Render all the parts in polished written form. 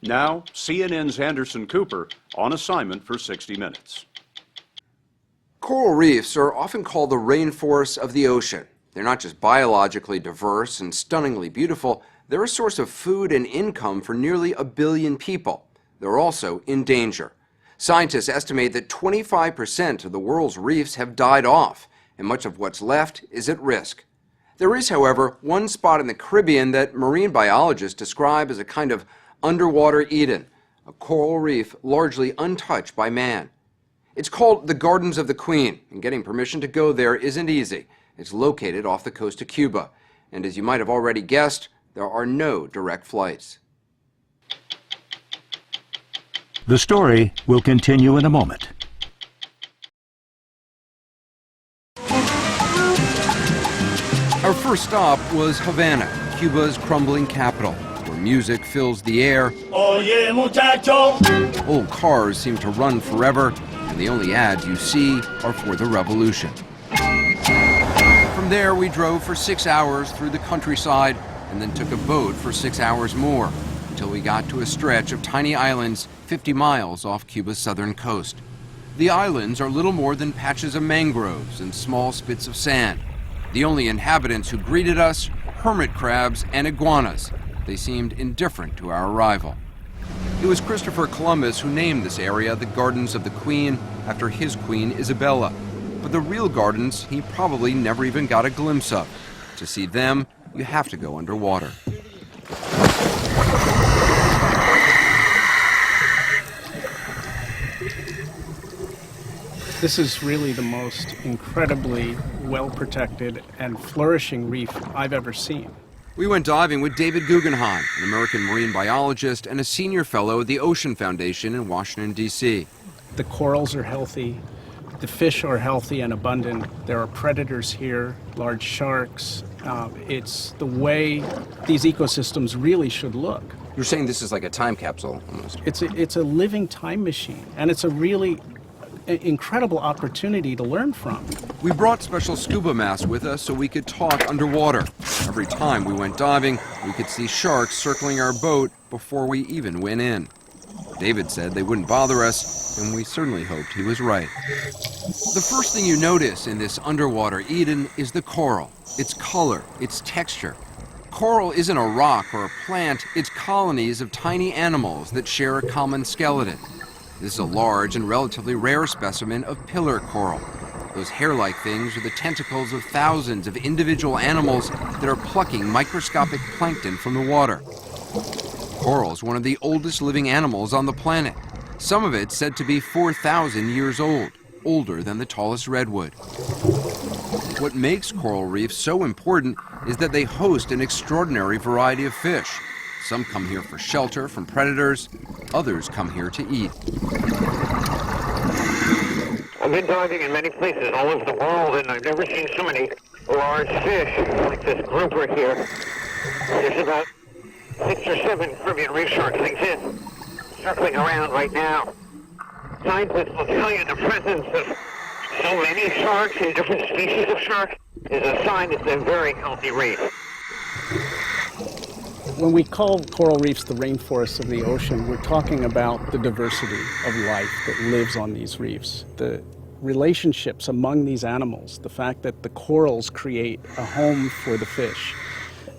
Now, CNN's Anderson Cooper on assignment for 60 Minutes. Coral reefs are often called the rainforests of the ocean. They're not just biologically diverse and stunningly beautiful, they're a source of food and income for nearly 1 billion people. They're also in danger. Scientists estimate that 25% of the world's reefs have died off, and much of what's left is at risk. There is, however, one spot in the Caribbean that marine biologists describe as a kind of underwater Eden, a coral reef largely untouched by man. It's called the Gardens of the Queen, and getting permission to go there isn't easy. It's located off the coast of Cuba, and as you might have already guessed, there are no direct flights. The story will continue in a moment. Our first stop was Havana, Cuba's crumbling capital, where music fills the air. Oye, muchacho. Old cars seem to run forever, and the only ads you see are for the revolution. From there, we drove for 6 hours through the countryside and then took a boat for 6 hours more until we got to a stretch of tiny islands 50 miles off Cuba's southern coast. The islands are little more than patches of mangroves and small spits of sand. The only inhabitants who greeted us, hermit crabs and iguanas. They seemed indifferent to our arrival. It was Christopher Columbus who named this area the Gardens of the Queen after his queen Isabella. But the real gardens he probably never even got a glimpse of. To see them, you have to go underwater. This is really the most incredibly well-protected and flourishing reef I've ever seen. We went diving with David Guggenheim, an American marine biologist and a senior fellow at the Ocean Foundation in Washington, D.C. The corals are healthy, the fish are healthy and abundant. There are predators here, large sharks. It's the way these ecosystems really should look. You're saying this is like a time capsule almost. It's a living time machine, and it's a really incredible opportunity to learn from. We brought special scuba masks with us so we could talk underwater. Every time we went diving, we could see sharks circling our boat before we even went in. David said they wouldn't bother us, and we certainly hoped he was right. The first thing you notice in this underwater Eden is the coral, its color, its texture. Coral isn't a rock or a plant, it's colonies of tiny animals that share a common skeleton. This is a large and relatively rare specimen of pillar coral. Those hair-like things are the tentacles of thousands of individual animals that are plucking microscopic plankton from the water. Coral is one of the oldest living animals on the planet. Some of it said to be 4,000 years old, older than the tallest redwood. What makes coral reefs so important is that they host an extraordinary variety of fish. Some come here for shelter from predators, others come here to eat. I've been diving in many places all over the world, and I've never seen so many large fish like this grouper here. There's about 6 or 7 Caribbean reef sharks circling around right now. Scientists will tell you the presence of so many sharks and different species of shark is a sign it's a very healthy reef. When we call coral reefs the rainforests of the ocean, we're talking about the diversity of life that lives on these reefs. The relationships among these animals, the fact that the corals create a home for the fish,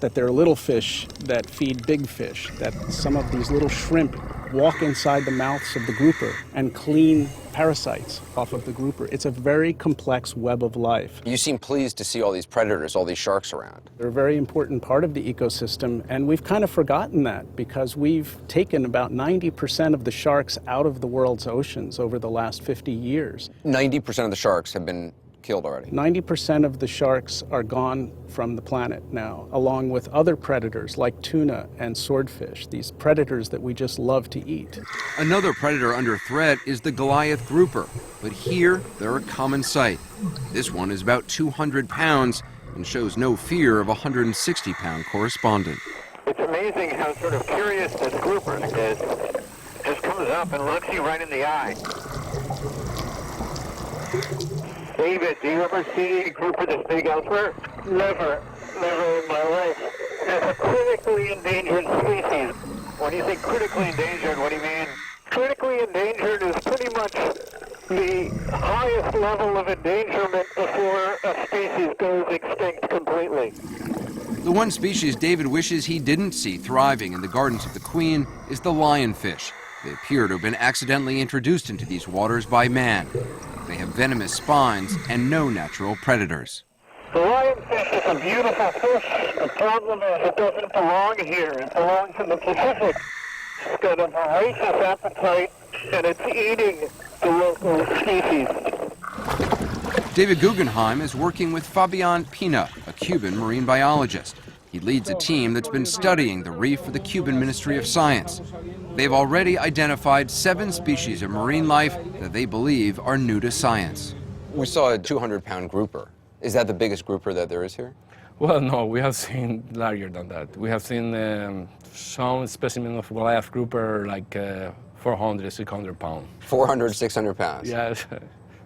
that there are little fish that feed big fish, that some of these little shrimp walk inside the mouths of the grouper and clean parasites off of the grouper. It's a very complex web of life. You seem pleased to see all these predators, all these sharks around. They're a very important part of the ecosystem, and we've kind of forgotten that because we've taken about 90% of the sharks out of the world's oceans over the last 50 years. 90% of the sharks have been killed already. 90% of the sharks are gone from the planet now, along with other predators like tuna and swordfish, these predators that we just love to eat. Another predator under threat is the Goliath grouper, but here they're a common sight. This one is about 200 pounds and shows no fear of a 160-pound correspondent. It's amazing how sort of curious this grouper is. Just comes up and looks you right in the eye. David, do you ever see a grouper this big elsewhere? Never in my life. It's a critically endangered species. When you say critically endangered, what do you mean? Critically endangered is pretty much the highest level of endangerment before a species goes extinct completely. The one species David wishes he didn't see thriving in the gardens of the Queen is the lionfish. They appear to have been accidentally introduced into these waters by man. They have venomous spines and no natural predators. The lionfish is a beautiful fish. The problem is it doesn't belong here. It belongs in the Pacific. It's got a voracious appetite, and it's eating the local species. David Guggenheim is working with Fabian Pina, a Cuban marine biologist. He leads a team that's been studying the reef for the Cuban Ministry of Science. They've already identified 7 species of marine life that they believe are new to science. We saw a 200-pound grouper. Is that the biggest grouper that there is here? Well, no, we have seen larger than that. We have seen some specimen of Goliath grouper like 400, 600 pounds. 400, 600 pounds? Yeah,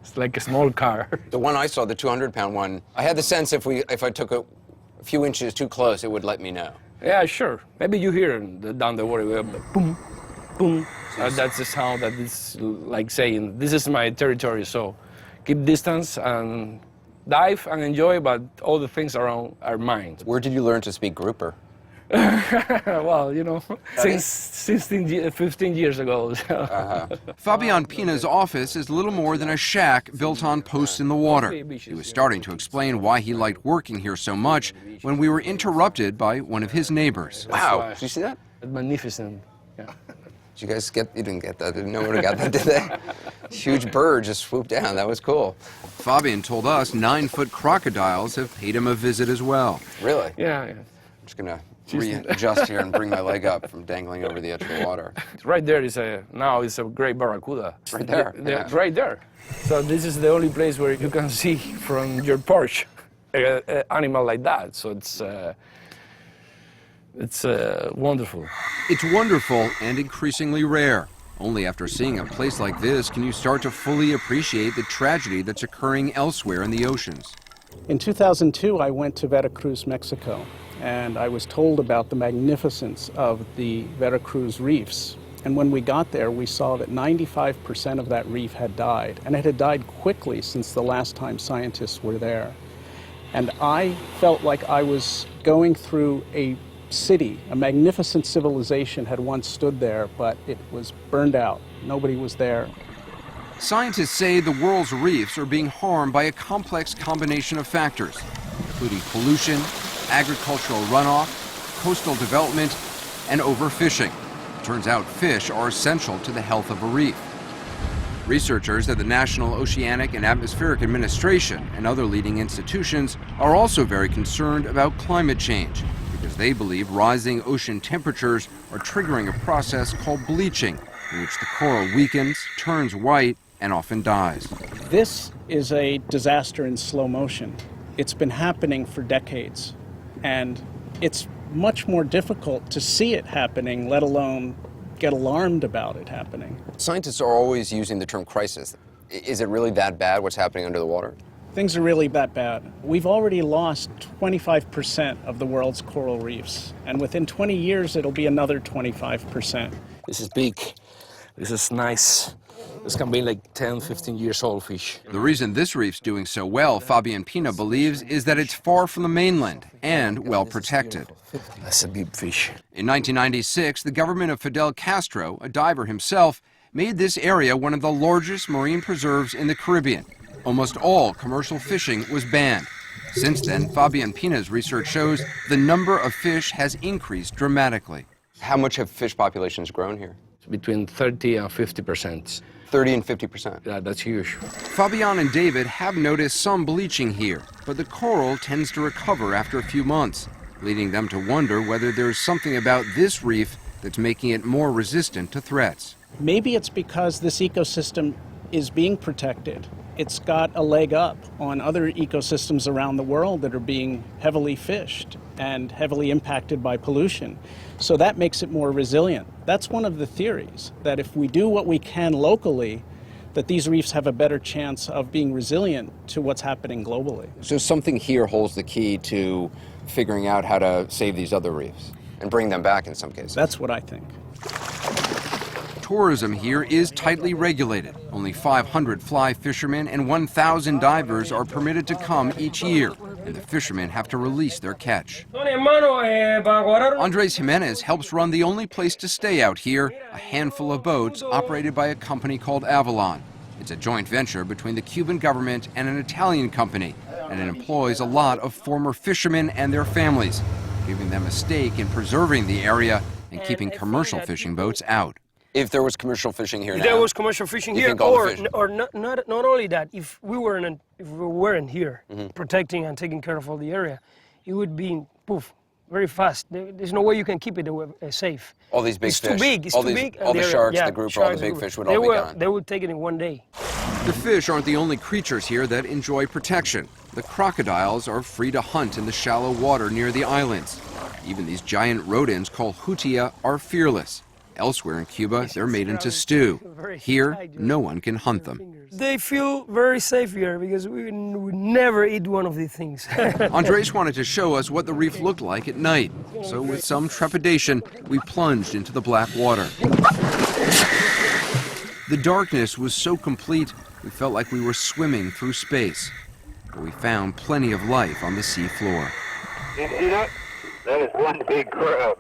it's like a small car. The one I saw, the 200-pound one, I had the sense if I took a few inches too close, it would let me know. Yeah, sure. Maybe you hear down the water, boom, boom. That's the sound that is like saying, this is my territory, so keep distance and dive and enjoy, but all the things around are mine. Where did you learn to speak grouper? Well, you know, since 15 years ago. Fabian Pina's office is little more than a shack built on posts in the water. He was starting to explain why he liked working here so much when we were interrupted by one of his neighbors. Wow, did you see that? Magnificent. Yeah. Did you guys get, you didn't get that, no one got that, did they? Huge bird just swooped down, that was cool. Fabian told us 9-foot crocodiles have paid him a visit as well. Really? Yeah. I'm just gonna readjust here and bring my leg up from dangling over the edge of the water. Right there is now it's a great barracuda. Right there? Yeah. Right there. So this is the only place where you can see from your porch an animal like that. So it's wonderful. It's wonderful and increasingly rare. Only after seeing a place like this can you start to fully appreciate the tragedy that's occurring elsewhere in the oceans. In 2002, I went to Veracruz, Mexico, and I was told about the magnificence of the Veracruz reefs. And when we got there, we saw that 95% of that reef had died, and it had died quickly since the last time scientists were there. And I felt like I was going through a city. A magnificent civilization had once stood there, but it was burned out. Nobody was there. Scientists say the world's reefs are being harmed by a complex combination of factors, including pollution, agricultural runoff, coastal development, and overfishing. It turns out fish are essential to the health of a reef. Researchers at the National Oceanic and Atmospheric Administration and other leading institutions are also very concerned about climate change because they believe rising ocean temperatures are triggering a process called bleaching, in which the coral weakens, turns white, and often dies. This is a disaster in slow motion. It's been happening for decades, and it's much more difficult to see it happening, let alone get alarmed about it happening. Scientists are always using the term crisis. Is it really that bad what's happening under the water? Things are really that bad. We've already lost 25% of the world's coral reefs, and within 20 years it'll be another 25%. This is big. This is nice. This can be like 10, 15 years old fish. The reason this reef's doing so well, Fabian Pina believes, is that it's far from the mainland and well protected. That's a big fish. In 1996, the government of Fidel Castro, a diver himself, made this area one of the largest marine preserves in the Caribbean. Almost all commercial fishing was banned. Since then, Fabian Pina's research shows the number of fish has increased dramatically. How much have fish populations grown here? It's between 30 and 50%. 30 and 50%. Yeah, that's huge. Fabian and David have noticed some bleaching here, but the coral tends to recover after a few months, leading them to wonder whether there's something about this reef that's making it more resistant to threats. Maybe it's because this ecosystem is being protected. It's got a leg up on other ecosystems around the world that are being heavily fished and heavily impacted by pollution. So that makes it more resilient. That's one of the theories, that if we do what we can locally, that these reefs have a better chance of being resilient to what's happening globally. So something here holds the key to figuring out how to save these other reefs and bring them back in some cases. That's what I think. tourism here is tightly regulated. Only 500 fly fishermen and 1,000 divers are permitted to come each year, and the fishermen have to release their catch. Andres Jimenez helps run the only place to stay out here, a handful of boats operated by a company called Avalon. It's a joint venture between the Cuban government and an Italian company, and it employs a lot of former fishermen and their families, giving them a stake in preserving the area and keeping commercial fishing boats out. If there was commercial fishing here If now, there was commercial fishing you here, think all the fish- or not only that, if we weren't here protecting and taking care of all the area, it would be poof, very fast. There's no way you can keep it safe. all these big It's fish, too big. It's all too these, big. all the sharks, the grouper, all the sharks, big grouper. fish would all be gone. They would take it in one day. The fish aren't the only creatures here that enjoy protection. The crocodiles are free to hunt in the shallow water near the islands. Even these giant rodents called hutia are fearless. Elsewhere in Cuba, they're made into stew. Here, no one can hunt them. They feel very safe here because we would never eat one of these things. Andres wanted to show us what the reef looked like at night. So with some trepidation, we plunged into the black water. The darkness was so complete, we felt like we were swimming through space. But we found plenty of life on the sea floor. You see that? That is one big crab.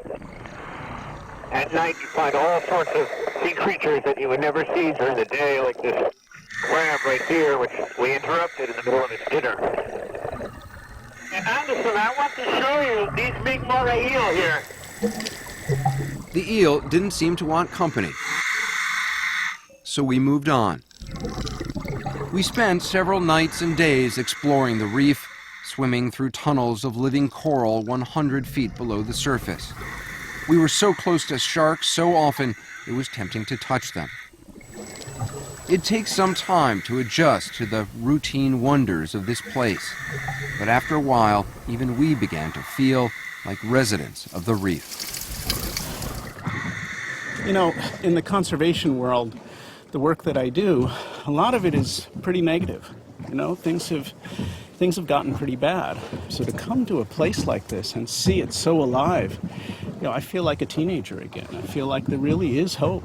At night, you find all sorts of sea creatures that you would never see during the day, like this crab right here, which we interrupted in the middle of its dinner. And Anderson, I want to show you these big moray eel here. The eel didn't seem to want company, so we moved on. We spent several nights and days exploring the reef, swimming through tunnels of living coral 100 feet below the surface. We were so close to sharks so often, it was tempting to touch them. It takes some time to adjust to the routine wonders of this place. But after a while, even we began to feel like residents of the reef. You know, in the conservation world, the work that I do, a lot of it is pretty negative. You know, things have gotten pretty bad. So to come to a place like this and see it so alive, you know, I feel like a teenager again. I feel like there really is hope.